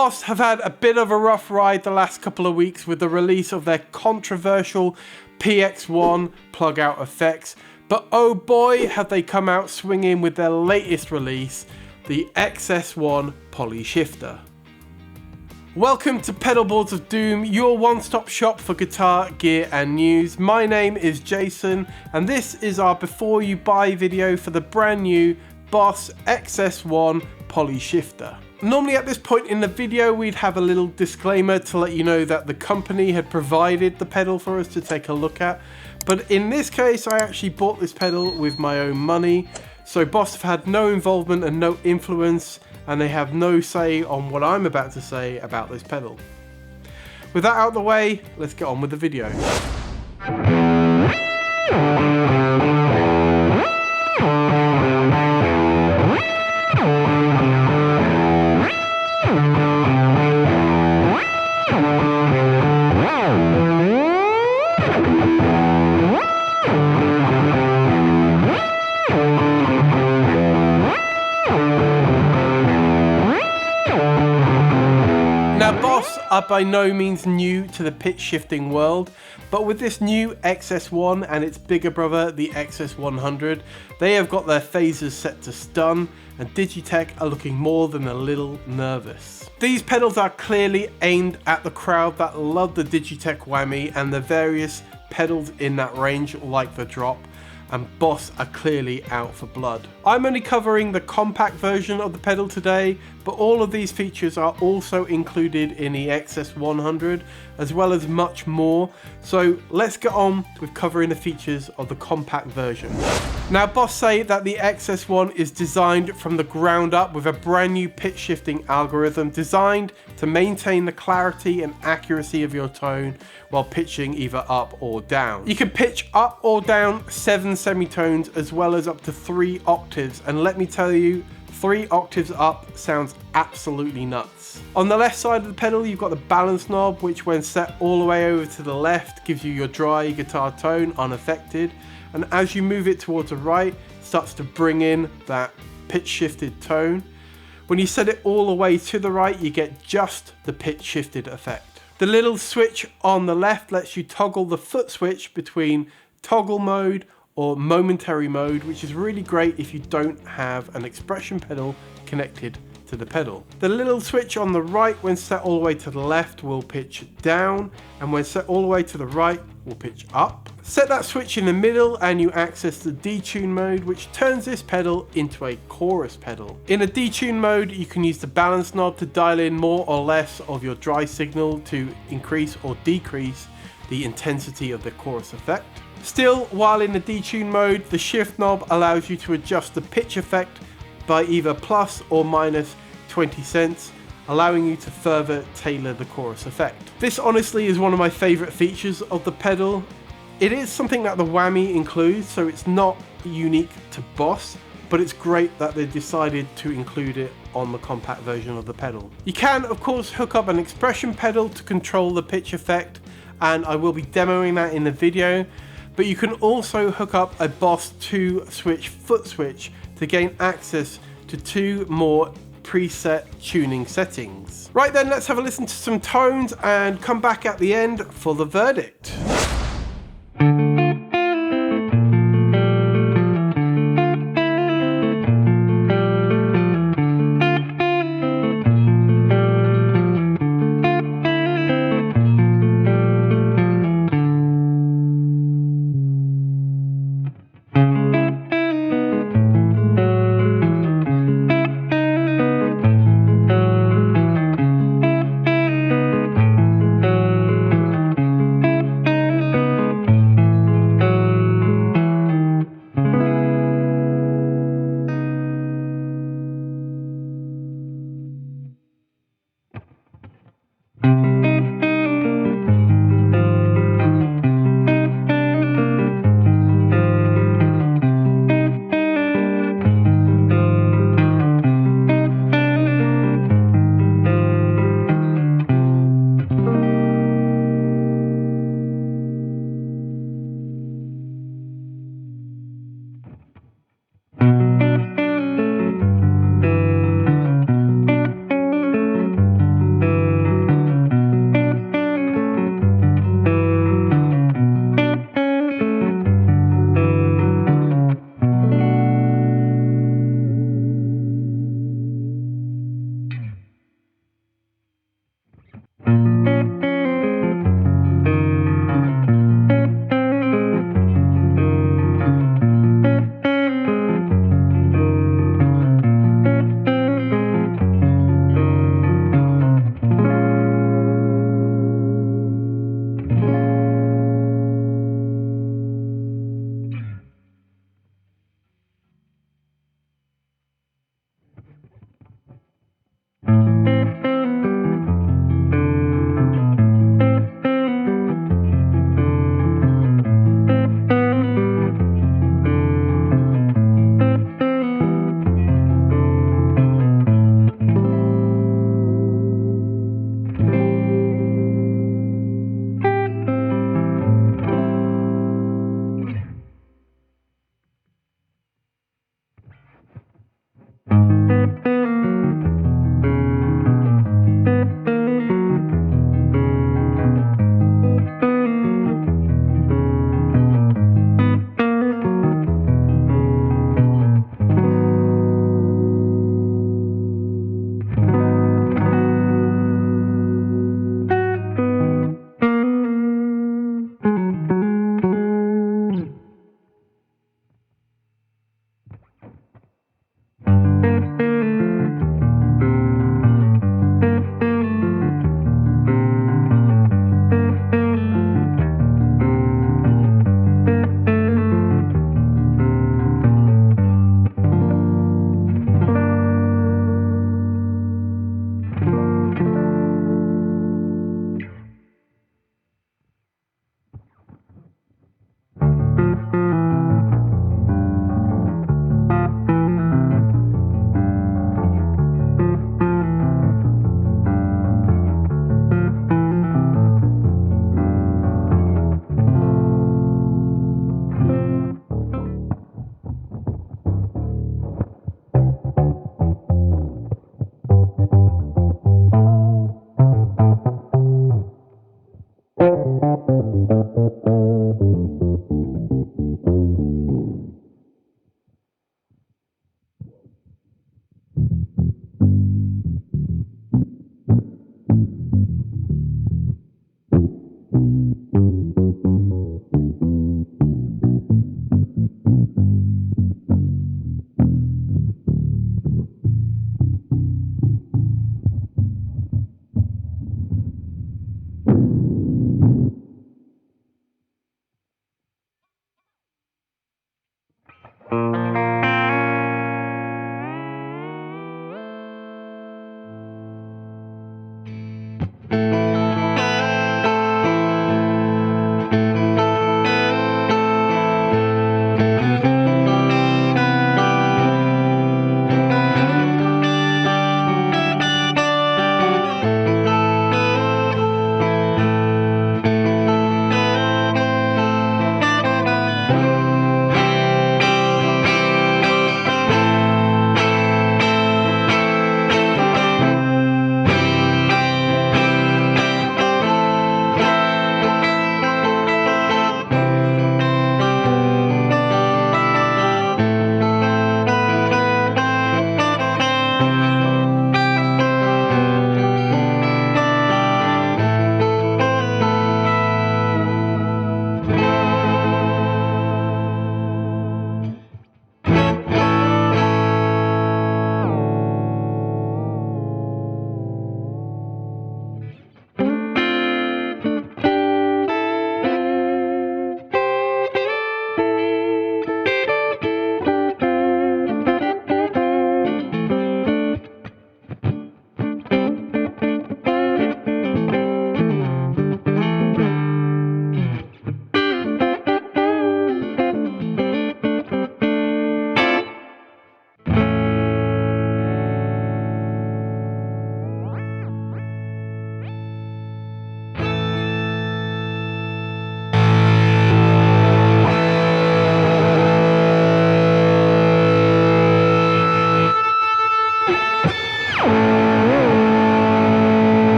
Boss have had a bit of a rough ride the last couple of weeks with the release of their controversial PX-1 Plugout FX, but oh boy have they come out swinging with their latest release, the XS-1 Poly Shifter. Welcome to Pedalboards of Doom, your one-stop shop for guitar, gear and news. My name is Jason and this is our before you buy video for the brand new Boss XS-1 Poly Shifter. Normally at this point in the video we'd have a little disclaimer to let you know that the company had provided the pedal for us to take a look at, but in this case I actually bought this pedal with my own money, so Boss have had no involvement and no influence, and they have no say on what I'm about to say about this pedal. With that out of the way, let's get on with the video. Now Boss are by no means new to the pitch shifting world, but with this new XS1 and its bigger brother, the XS100, they have got their phasers set to stun, and Digitech are looking more than a little nervous. These pedals are clearly aimed at the crowd that love the Digitech whammy and the various pedals in that range like the drop, and Boss are clearly out for blood. I'm only covering the compact version of the pedal today, but all of these features are also included in the XS100 as well as much more, so let's get on with covering the features of the compact version. Now Boss say that the XS1 is designed from the ground up with a brand new pitch shifting algorithm designed to maintain the clarity and accuracy of your tone while pitching either up or down. You can pitch up or down 7 semitones as well as up to 3 octaves, and let me tell you, 3 octaves up sounds absolutely nuts. On the left side of the pedal you've got the balance knob, which when set all the way over to the left gives you your dry guitar tone unaffected, and as you move it towards the right it starts to bring in that pitch shifted tone. When you set it all the way to the right you get just the pitch shifted effect. The little switch on the left lets you toggle the foot switch between toggle mode or momentary mode, which is really great if you don't have an expression pedal connected to the pedal. The little switch on the right when set all the way to the left will pitch down, and when set all the way to the right will pitch up. Set that switch in the middle and you access the detune mode, which turns this pedal into a chorus pedal. In a detune mode you can use the balance knob to dial in more or less of your dry signal to increase or decrease the intensity of the chorus effect. Still, while in the detune mode, the shift knob allows you to adjust the pitch effect by either plus or minus 20 cents, allowing you to further tailor the chorus effect. This honestly is one of my favorite features of the pedal. It is something that the whammy includes, so it's not unique to Boss, but it's great that they decided to include it on the compact version of the pedal. You can of course hook up an expression pedal to control the pitch effect, and I will be demoing that in the video. But you can also hook up a Boss 2 switch foot switch to gain access to 2 more preset tuning settings. Right then, let's have a listen to some tones and come back at the end for the verdict.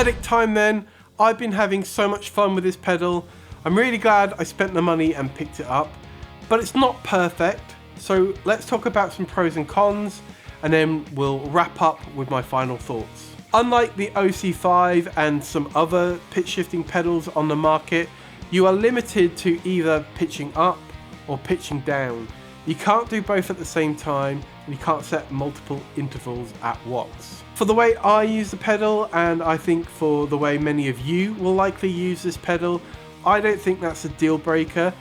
Verdict time then. I've been having so much fun with this pedal. I'm really glad I spent the money and picked it up, but it's not perfect. So let's talk about some pros and cons, and then we'll wrap up with my final thoughts. Unlike the OC5 and some other pitch shifting pedals on the market, you are limited to either pitching up or pitching down. You can't do both at the same time, and you can't set multiple intervals at once. For the way I use the pedal, and I think for the way many of you will likely use this pedal, I don't think that's a deal breaker.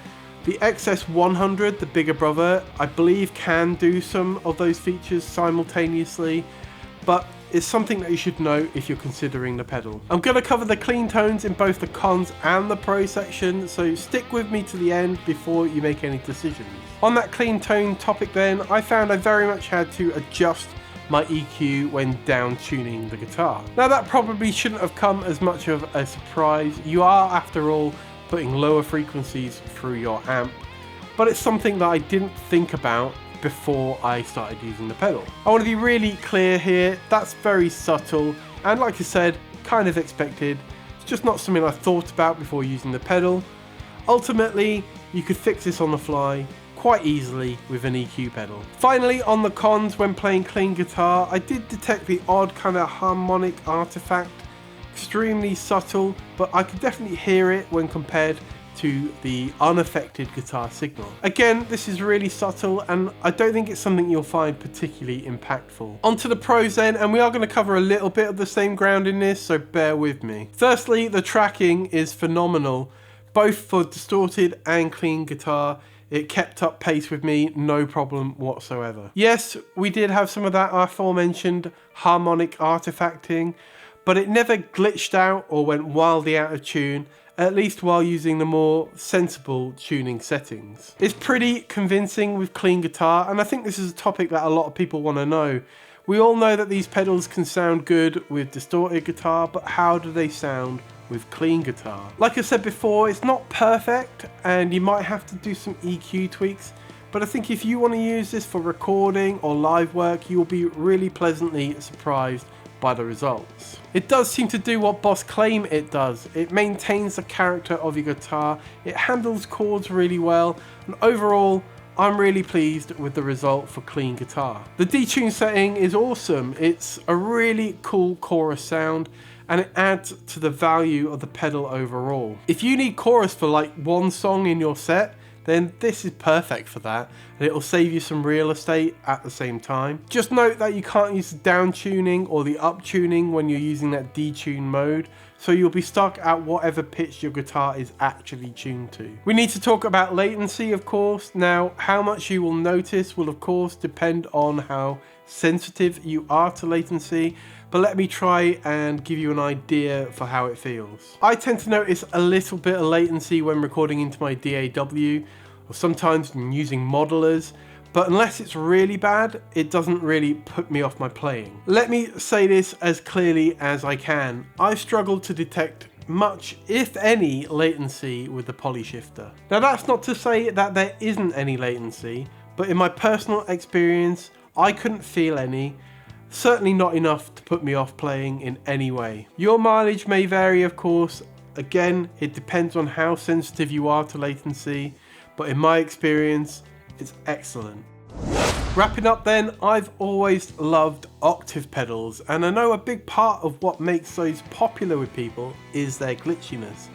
The XS-100, the bigger brother, I believe can do some of those features simultaneously, but it's something that you should know if you're considering the pedal. I'm going to cover the clean tones in both the cons and the pro section, so stick with me to the end before you make any decisions. On that clean tone topic then, I found I very much had to adjust my EQ when down tuning the guitar. Now that probably shouldn't have come as much of a surprise. You are, after all, putting lower frequencies through your amp, but it's something that I didn't think about before I started using the pedal. I want to be really clear here, that's very subtle, and like I said, kind of expected. It's just not something I thought about before using the pedal. Ultimately, you could fix this on the fly quite easily with an EQ pedal. Finally, on the cons, when playing clean guitar, I did detect the odd kind of harmonic artifact. Extremely subtle, but I could definitely hear it when compared to the unaffected guitar signal. Again, this is really subtle, and I don't think it's something you'll find particularly impactful. Onto the pros then, and we are going to cover a little bit of the same ground in this, so bear with me. Firstly, the tracking is phenomenal, both for distorted and clean guitar. It kept up pace with me, no problem whatsoever. Yes, we did have some of that aforementioned harmonic artifacting, but it never glitched out or went wildly out of tune, at least while using the more sensible tuning settings. It's pretty convincing with clean guitar, and I think this is a topic that a lot of people want to know. We all know that these pedals can sound good with distorted guitar, but how do they sound with clean guitar? Like I said before, it's not perfect, and you might have to do some EQ tweaks, but I think if you want to use this for recording or live work, you will be really pleasantly surprised by the results. It does seem to do what Boss claim it does. It maintains the character of your guitar, it handles chords really well, and overall I'm really pleased with the result for clean guitar. The detune setting is awesome. It's a really cool chorus sound, and it adds to the value of the pedal overall. If you need chorus for like one song in your set, then this is perfect for that, and it'll save you some real estate at the same time. Just note that you can't use the down tuning or the up tuning when you're using that detune mode, so you'll be stuck at whatever pitch your guitar is actually tuned to. We need to talk about latency, of course. Now, how much you will notice will of course depend on how sensitive you are to latency, but let me try and give you an idea for how it feels. I tend to notice a little bit of latency when recording into my DAW, or sometimes using modelers, but unless it's really bad, it doesn't really put me off my playing. Let me say this as clearly as I can. I struggle to detect much, if any, latency with the poly shifter. Now that's not to say that there isn't any latency, but in my personal experience, I couldn't feel any. Certainly not enough to put me off playing in any way. Your mileage may vary, of course. Again, it depends on how sensitive you are to latency, but in my experience, it's excellent. Wrapping up then, I've always loved octave pedals, and I know a big part of what makes those popular with people is their glitchiness.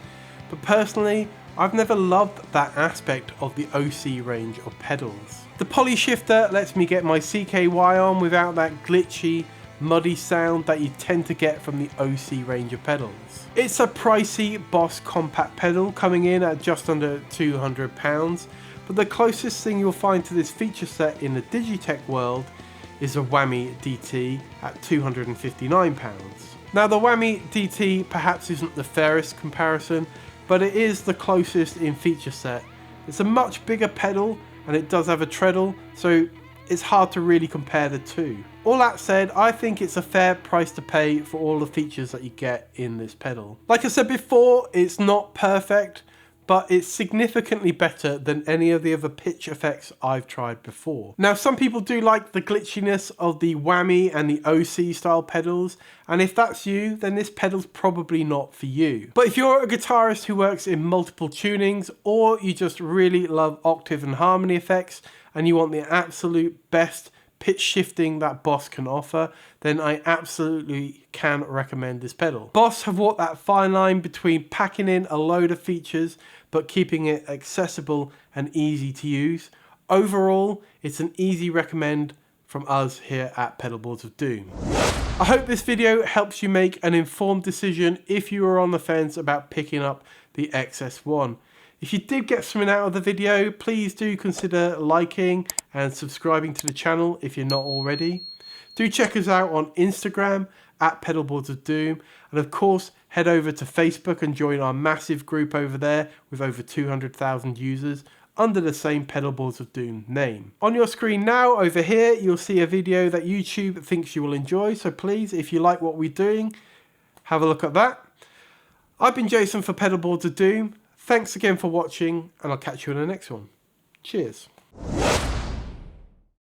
But personally, I've never loved that aspect of the OC range of pedals. The poly shifter lets me get my CKY on without that glitchy, muddy sound that you tend to get from the OC range of pedals. It's a pricey Boss compact pedal coming in at just under £200, but the closest thing you'll find to this feature set in the Digitech world is a Whammy DT at £259. Now the Whammy DT perhaps isn't the fairest comparison, but it is the closest in feature set. It's a much bigger pedal, and it does have a treadle, so it's hard to really compare the two. All that said, I think it's a fair price to pay for all the features that you get in this pedal. Like I said before, it's not perfect, but it's significantly better than any of the other pitch effects I've tried before. Now, some people do like the glitchiness of the whammy and the OC style pedals, and if that's you, then this pedal's probably not for you. But if you're a guitarist who works in multiple tunings, or you just really love octave and harmony effects, and you want the absolute best pitch shifting that Boss can offer, then I absolutely can recommend this pedal. Boss have walked that fine line between packing in a load of features but keeping it accessible and easy to use. Overall, it's an easy recommend from us here at Pedalboards of Doom. I hope this video helps you make an informed decision if you are on the fence about picking up the XS-1. If you did get something out of the video, please do consider liking and subscribing to the channel if you're not already. Do check us out on Instagram at Pedalboards of Doom, and of course head over to Facebook and join our massive group over there with over 200,000 users under the same Pedalboards of Doom name. On your screen now over here you'll see a video that YouTube thinks you will enjoy, so please, if you like what we're doing, have a look at that. I've been Jason for Pedalboards of Doom. Thanks again for watching, and I'll catch you in the next one. Cheers.